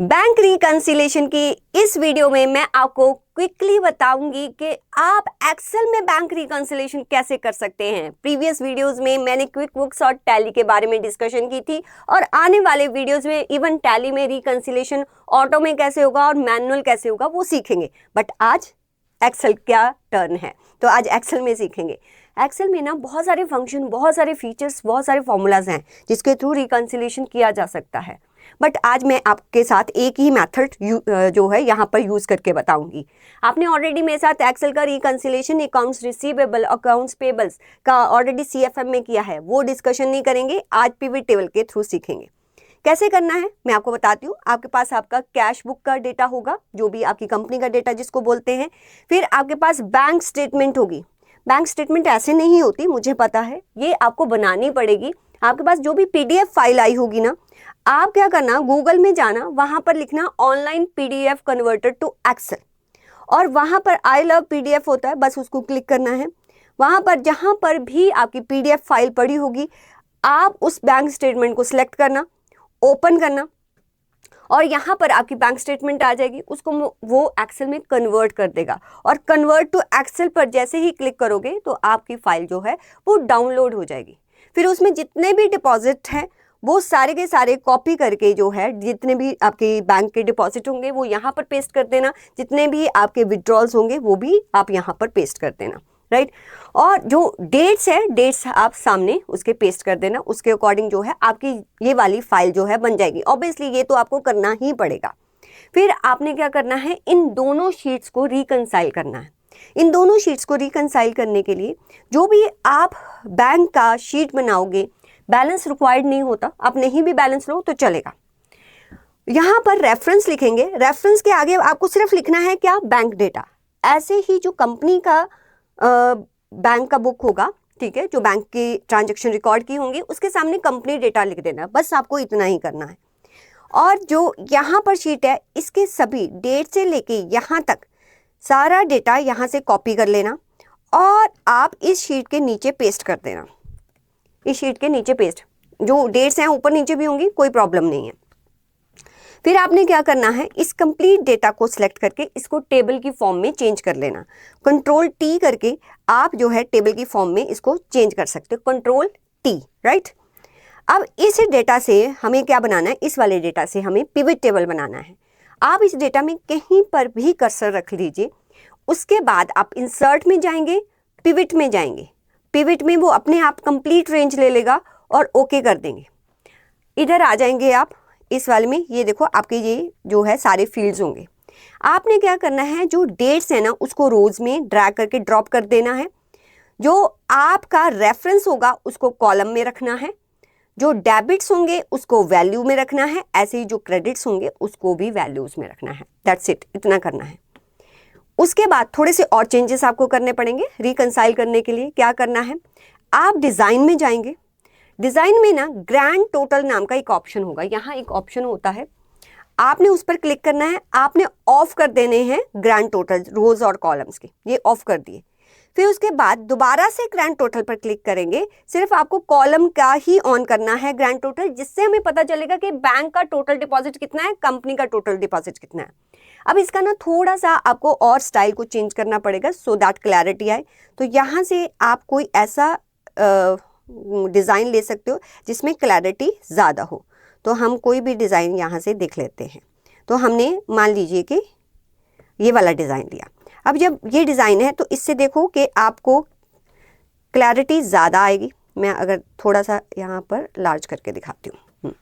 Bank reconciliation की इस video में मैं आपको क्विकली बताऊंगी कि आप एक्सेल में बैंक रिकंसिलेशन कैसे कर सकते हैं। प्रीवियस वीडियोस में मैंने क्विक बुक्स और टैली के बारे में डिस्कशन की थी और आने वाले वीडियोस में इवन टैली में रिकंसिलेशन ऑटो में कैसे होगा और मैनुअल कैसे होगा वो सीखेंगे। बट आज एक्सेल क्या टर्न है, तो आज एक्सेल में सीखेंगे। एक्सेल में ना बहुत सारे फंक्शन, बहुत सारे फीचर्स, बहुत सारे फॉर्मूलाज हैं जिसके थ्रू रिकंसिलेशन किया जा सकता है। बट आज मैं आपके साथ एक ही मेथड जो है यहाँ पर यूज़ करके बताऊंगी। आपने ऑलरेडी मेरे साथ एक्सेल का reconciliation accounts receivable, accounts payables का ऑलरेडी सीएफएम में किया है, वो डिस्कशन नहीं करेंगे। आज पिवट टेबल के थ्रू सीखेंगे कैसे करना है। मैं आपको बताती हूँ। आपके पास आपका कैश बुक का डेटा होगा, जो भी आपकी कंपनी का डेटा जिसको बोलते हैं। फिर आपके पास बैंक स्टेटमेंट होगी। बैंक स्टेटमेंट ऐसे नहीं होती, मुझे पता है, ये आपको बनानी पड़ेगी। आपके पास जो भी पीडीएफ फाइल आई होगी ना, आप क्या करना, गूगल में जाना, वहां पर लिखना online P D F converter to Excel, और वहां पर आई लव पीडीएफ होता है, बस उसको क्लिक करना है। वहां पर जहां पर भी आपकी पीडीएफ फाइल पड़ी होगी, आप उस बैंक स्टेटमेंट को सिलेक्ट करना, ओपन करना, और यहाँ पर आपकी बैंक स्टेटमेंट आ जाएगी। उसको वो एक्सेल में कन्वर्ट कर देगा, और कन्वर्ट टू एक्सेल पर जैसे ही क्लिक करोगे तो आपकी फाइल जो है वो डाउनलोड हो जाएगी। फिर उसमें जितने भी डिपॉजिट हैं वो सारे के सारे कॉपी करके, जो है जितने भी आपके बैंक के डिपॉजिट होंगे वो यहाँ पर पेस्ट कर देना, जितने भी आपके विड्रॉल्स होंगे वो भी आप यहाँ पर पेस्ट कर देना, राइट। और जो डेट्स है, डेट्स आप सामने उसके पेस्ट कर देना। उसके अकॉर्डिंग जो है आपकी ये वाली फाइल जो है बन जाएगी। ऑब्वियसली ये तो आपको करना ही पड़ेगा। फिर आपने क्या करना है, इन दोनों शीट्स को रिकंसाइल करना है। इन दोनों शीट्स को रिकंसाइल करने के लिए जो भी आप बैंक का शीट बनाओगे, बैलेंस रिक्वायर्ड नहीं होता, आप नहीं भी बैलेंस लो तो चलेगा। यहाँ पर रेफरेंस लिखेंगे। रेफरेंस के आगे आपको सिर्फ लिखना है क्या, बैंक डेटा। ऐसे ही जो कंपनी का बैंक का बुक होगा, ठीक है, जो बैंक की ट्रांजैक्शन रिकॉर्ड की होंगी, उसके सामने कंपनी डेटा लिख देना, बस आपको इतना ही करना है। और जो यहाँ पर शीट है, इसके सभी डेट से लेके यहाँ तक सारा डेटा यहाँ से कॉपी कर लेना और आप इस शीट के नीचे पेस्ट कर देना। इस शीट के नीचे पेस्ट, जो डेट्स हैं ऊपर नीचे भी होंगी, कोई प्रॉब्लम नहीं है। फिर आपने क्या करना है, इस कंप्लीट डेटा को सिलेक्ट करके इसको टेबल की फॉर्म में चेंज कर लेना। कंट्रोल टी करके आप जो है टेबल की फॉर्म में इसको चेंज कर सकते हो, कंट्रोल टी, राइट। अब इस डेटा से हमें क्या बनाना है, इस वाले डेटा से हमें पिवट टेबल बनाना है। आप इस डेटा में कहीं पर भी कर्सर रख लीजिए। उसके बाद आप इंसर्ट में जाएंगे, पिवट में जाएंगे। पिवट में वो अपने आप कंप्लीट रेंज ले लेगा और ओके कर देंगे। इधर आ जाएंगे आप इस वाले में, ये देखो आपके ये जो है सारे फील्ड्स होंगे। आपने क्या करना है, जो डेट्स है ना उसको रोज में ड्रैग करके ड्रॉप कर देना है। जो आपका रेफरेंस होगा उसको कॉलम में रखना है। जो डेबिट्स होंगे उसको वैल्यू में रखना है। ऐसे ही जो क्रेडिट्स होंगे उसको भी वैल्यूज में रखना है। दैट्स इट, इतना करना है। उसके बाद थोड़े से और चेंजेस आपको करने पड़ेंगे रिकंसाइल करने के लिए। क्या करना है, आप डिज़ाइन में जाएंगे। डिज़ाइन में ना ग्रैंड टोटल नाम का एक ऑप्शन होगा। यहाँ एक ऑप्शन होता है, आपने उस पर क्लिक करना है। आपने ऑफ कर देने हैं ग्रैंड टोटल, रोज और कॉलम्स के, ये ऑफ कर दिए। फिर उसके बाद दोबारा से ग्रैंड टोटल पर क्लिक करेंगे। सिर्फ आपको कॉलम का ही ऑन करना है, ग्रैंड टोटल, जिससे हमें पता चलेगा कि बैंक का टोटल डिपॉजिट कितना है, कंपनी का टोटल डिपॉजिट कितना है। अब इसका ना थोड़ा सा आपको और स्टाइल को चेंज करना पड़ेगा सो दैट क्लैरिटी आए। तो यहाँ से आप कोई ऐसा डिज़ाइन ले सकते हो जिसमें क्लैरिटी ज़्यादा हो। तो हम कोई भी डिज़ाइन यहाँ से देख लेते हैं। तो हमने मान लीजिए कि ये वाला डिज़ाइन लिया। अब जब ये डिज़ाइन है तो इससे देखो कि आपको क्लैरिटी ज़्यादा आएगी। मैं अगर थोड़ा सा यहाँ पर लार्ज करके दिखाती हूँ।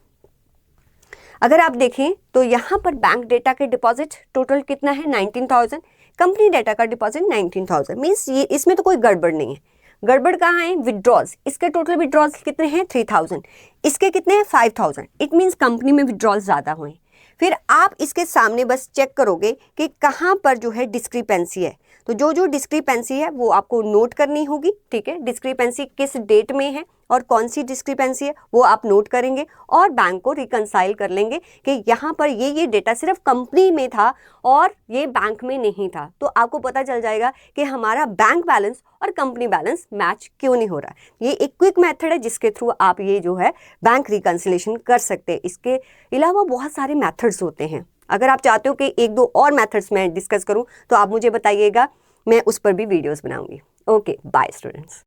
अगर आप देखें तो यहाँ पर बैंक डेटा के डिपॉजिट टोटल कितना है, 19,000। कंपनी डेटा का डिपॉजिट 19,000। मीन्स ये इसमें तो कोई गड़बड़ नहीं है। गड़बड़ कहाँ है, विड्रॉल्स। इसके टोटल विड्रॉल्स कितने हैं, 3,000। इसके कितने हैं, 5,000। इट मीन्स कंपनी में विड्रॉल्स ज़्यादा हुए। फिर आप इसके सामने बस चेक करोगे कि कहाँ पर जो है डिस्क्रिपेंसी है। तो जो जो डिस्क्रिपेंसी है वो आपको नोट करनी होगी, ठीक है। डिस्क्रिपेंसी किस डेट में है और कौन सी डिस्क्रिपेंसी है वो आप नोट करेंगे और बैंक को रिकंसाइल कर लेंगे कि यहाँ पर ये डेटा सिर्फ कंपनी में था और ये बैंक में नहीं था। तो आपको पता चल जाएगा कि हमारा बैंक बैलेंस और कंपनी बैलेंस मैच क्यों नहीं हो रहा। ये एक क्विक मेथड है जिसके थ्रू आप ये जो है बैंक रिकंसिलेशन कर सकते हैं। इसके अलावा बहुत सारे मेथड्स होते हैं। अगर आप चाहते हो कि एक दो और मेथड्स मैं डिस्कस करूं तो आप मुझे बताइएगा, मैं उस पर भी वीडियोस बनाऊंगी। Okay, bye students.